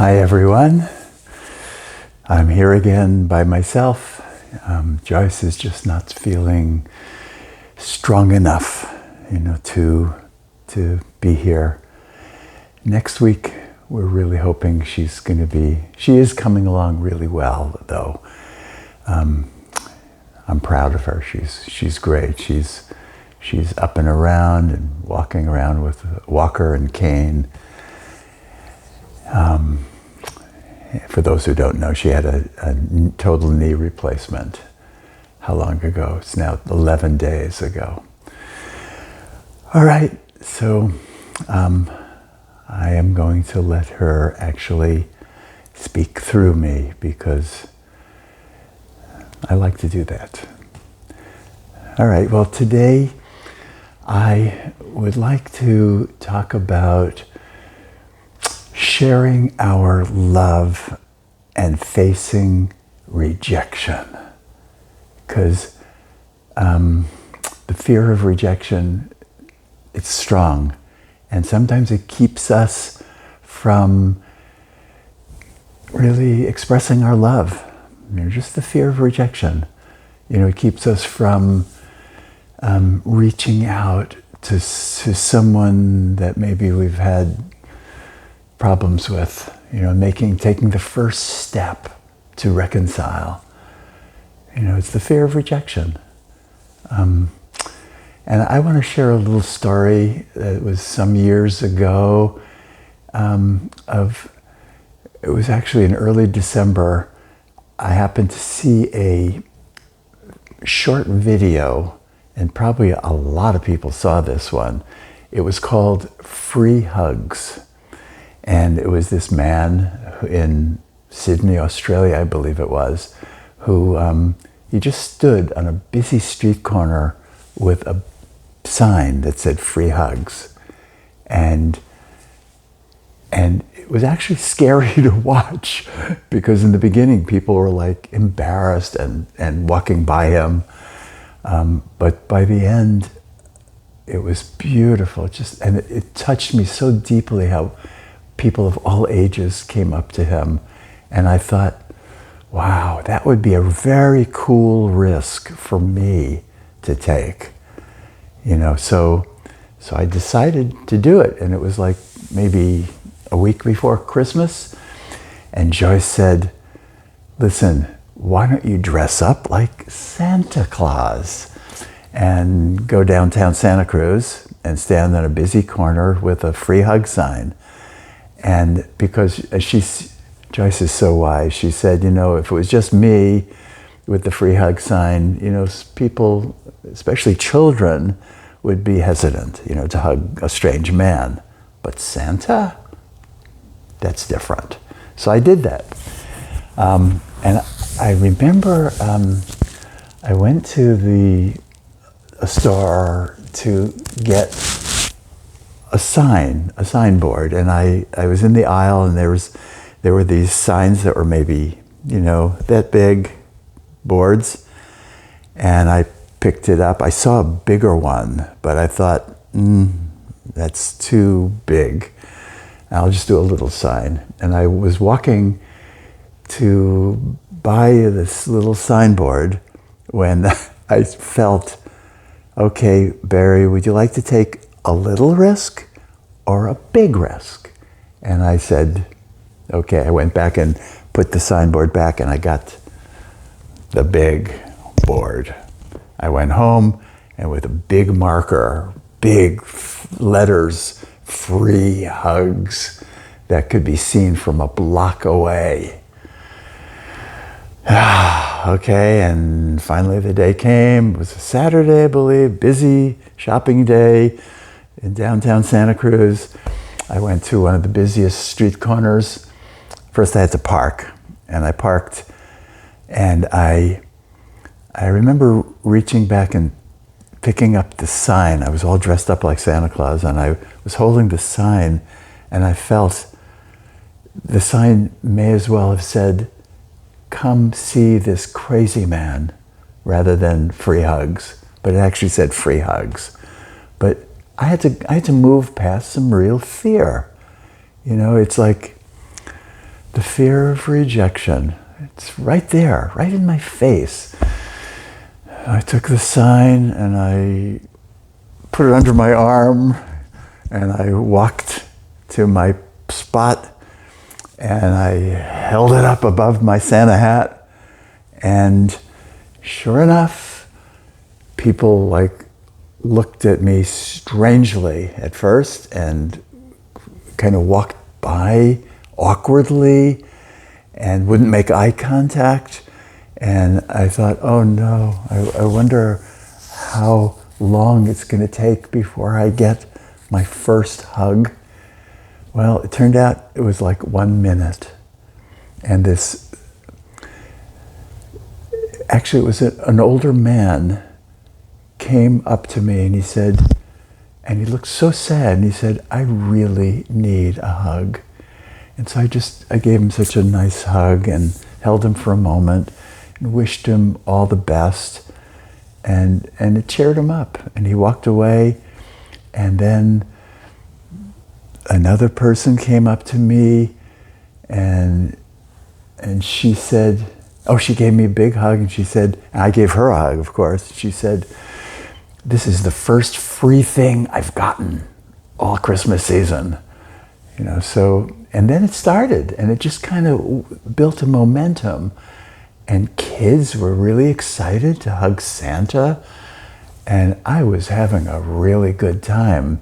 Hi everyone. I'm here again by myself. Joyce is just not feeling strong enough, to be here. Next week, we're really hoping she is coming along really well, though. I'm proud of her. She's great. She's up and around and walking around with a walker and cane. For those who don't know, she had a total knee replacement. How long ago? It's now 11 days ago. All right, so I am going to let her actually speak through me because I like to do that. All right, well, today I would like to talk about sharing our love and facing rejection. Because the fear of rejection, it's strong. And sometimes it keeps us from really expressing our love. Just the fear of rejection. It keeps us from reaching out to someone that maybe we've had problems with, taking the first step to reconcile. It's the fear of rejection. And I want to share a little story that was some years ago. It was actually in early December. I happened to see a short video, and probably a lot of people saw this one. It was called Free Hugs. And it was this man in Sydney, Australia, I believe it was, who he just stood on a busy street corner with a sign that said free hugs. And it was actually scary to watch because in the beginning people were like embarrassed and walking by him. But by the end, it was beautiful. And it touched me so deeply how people of all ages came up to him. And I thought, wow, that would be a very cool risk for me to take. So I decided to do it. And it was like maybe a week before Christmas. And Joyce said, listen, why don't you dress up like Santa Claus and go downtown Santa Cruz and stand on a busy corner with a free hug sign? And because Joyce is so wise, she said, if it was just me with the free hug sign, people, especially children, would be hesitant, to hug a strange man. But Santa, that's different. So I did that. And I remember I went to a store to get a signboard, and I was in the aisle, and there were these signs that were maybe, that big boards, and I picked it up. I saw a bigger one, but I thought, that's too big. I'll just do a little sign. And I was walking to buy this little signboard when I felt, okay, Barry, would you like to take a little risk or a big risk? And I said, okay. I went back and put the signboard back, and I got the big board. I went home, and with a big marker, big letters, free hugs, that could be seen from a block away. Okay, and finally the day came. It was a Saturday, I believe, busy shopping day in downtown Santa Cruz. I went to one of the busiest street corners. First I had to park, and I parked, and I remember reaching back and picking up the sign. I was all dressed up like Santa Claus, and I was holding the sign, and I felt the sign may as well have said, come see this crazy man, rather than free hugs. But it actually said free hugs. But I had to move past some real fear. It's like the fear of rejection. It's right there, right in my face. I took the sign and I put it under my arm and I walked to my spot and I held it up above my Santa hat, and sure enough, people like looked at me strangely at first and kind of walked by awkwardly and wouldn't make eye contact. And I thought, oh no, I wonder how long it's going to take before I get my first hug. Well, it turned out it was like 1 minute. And actually it was an older man came up to me and he said, and he looked so sad, and he said, I really need a hug. And so I gave him such a nice hug and held him for a moment and wished him all the best. And it cheered him up, and he walked away. And then another person came up to me and she said, she gave me a big hug, and she said, and I gave her a hug, of course. She said, this is the first free thing I've gotten all Christmas season. So, and then it started, and it just kind of built a momentum, and kids were really excited to hug Santa, and I was having a really good time.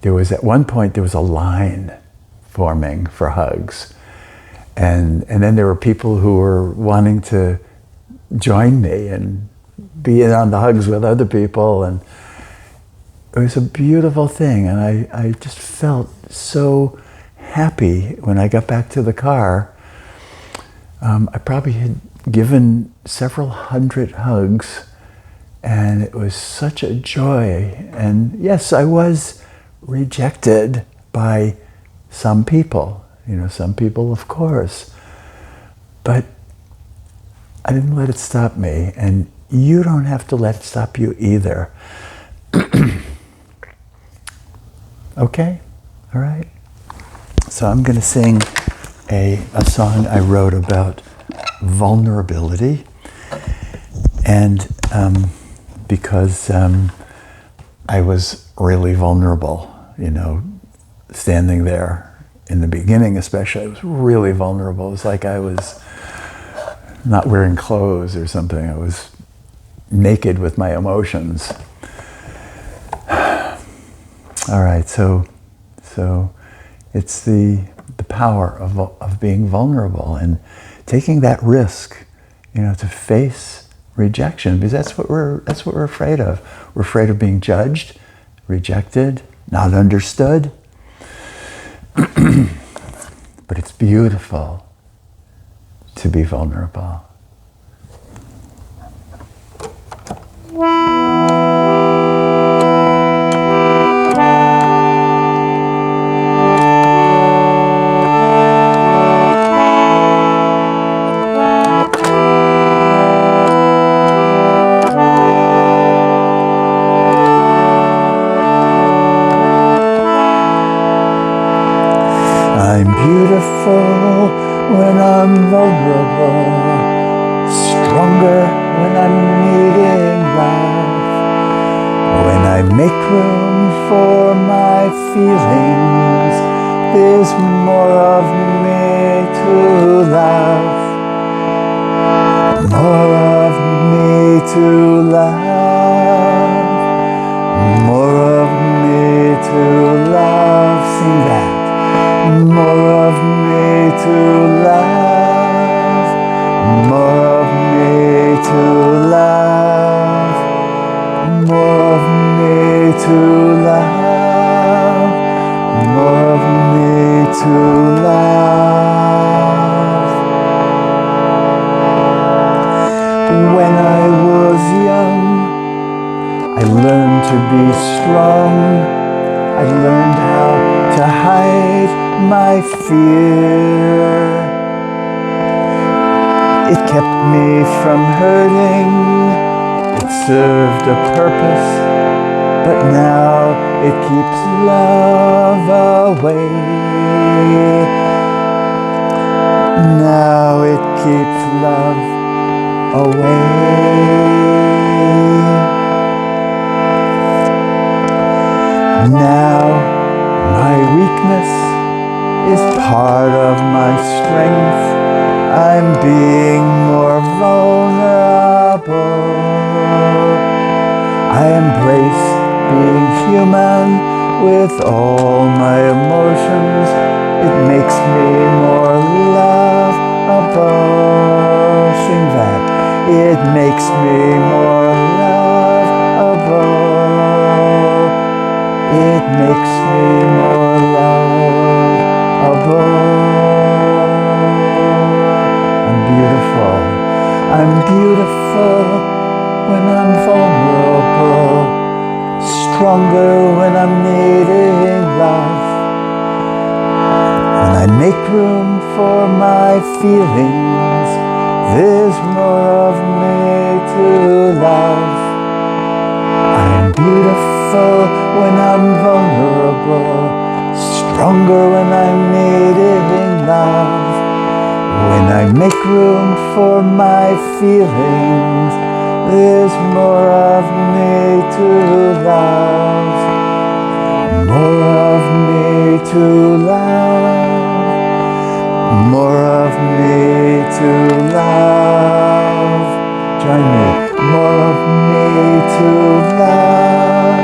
At one point, there was a line forming for hugs, and then there were people who were wanting to join me and be in on the hugs with other people, and it was a beautiful thing, and I just felt so happy when I got back to the car. I probably had given several hundred hugs, and it was such a joy. And yes, I was rejected by some people, some people, of course, but I didn't let it stop me, and you don't have to let it stop you either. Okay? All right? So I'm going to sing a song I wrote about vulnerability, and because I was really vulnerable, standing there in the beginning especially, I was really vulnerable. It was like I was not wearing clothes or something. I was naked with my emotions. All right, so it's the power of being vulnerable and taking that risk, to face rejection, because that's what we're afraid of. We're afraid of being judged, rejected, not understood. But it's beautiful to be vulnerable. I'm beautiful when I'm vulnerable, stronger when I'm needing love, when I make room for my feelings, there's more of me to love, more of me to love, more of me to love. Sing that. More of me to love, more of me to love, more of me to love, more of me to love. When I was young, I learned to be strong. I learned how to hide my fear. It kept me from hurting. It served a purpose, but now it keeps love away. Now it keeps love away. Now my weakness is part of my strength. I'm being more vulnerable. I embrace being human with all my emotions. It makes me more lovable. Sing that. It makes me more lovable. It makes me more lovable. I'm beautiful. I'm beautiful when I'm vulnerable. Stronger when I'm needing love. When I make room for my feelings, there's more of me to love. I'm beautiful when I'm vulnerable, stronger when I'm needing love. When I make room for my feelings, there's more of me to love. More of me to love. More of me to love. Join me. More of me to love.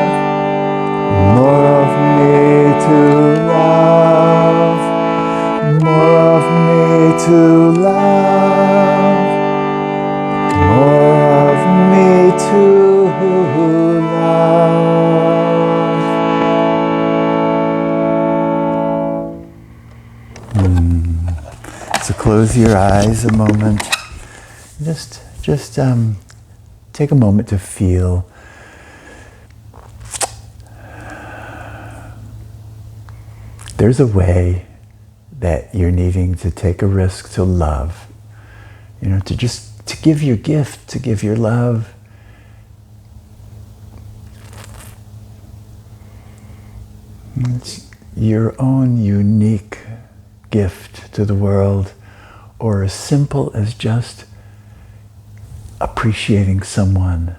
More of me to love. More of me to love. More of me to love. So close your eyes a moment. Just take a moment to feel. There's a way that you're needing to take a risk to love. To give your gift, to give your love. It's your own unique gift to the world, or as simple as just appreciating someone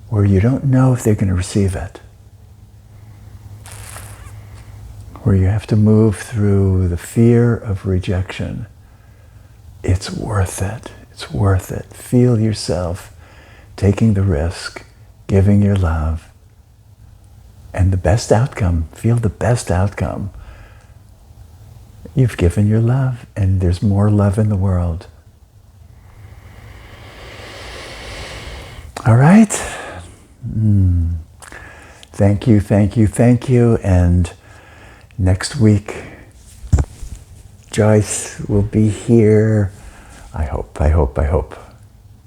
where you don't know if they're going to receive it. Where you have to move through the fear of rejection. It's worth it. It's worth it. Feel yourself taking the risk, giving your love, and the best outcome. Feel the best outcome. You've given your love, and there's more love in the world. All right? Thank you, thank you, thank you. And next week, Joyce will be here. I hope.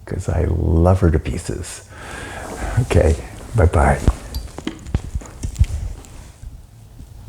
Because I love her to pieces. Okay, bye-bye.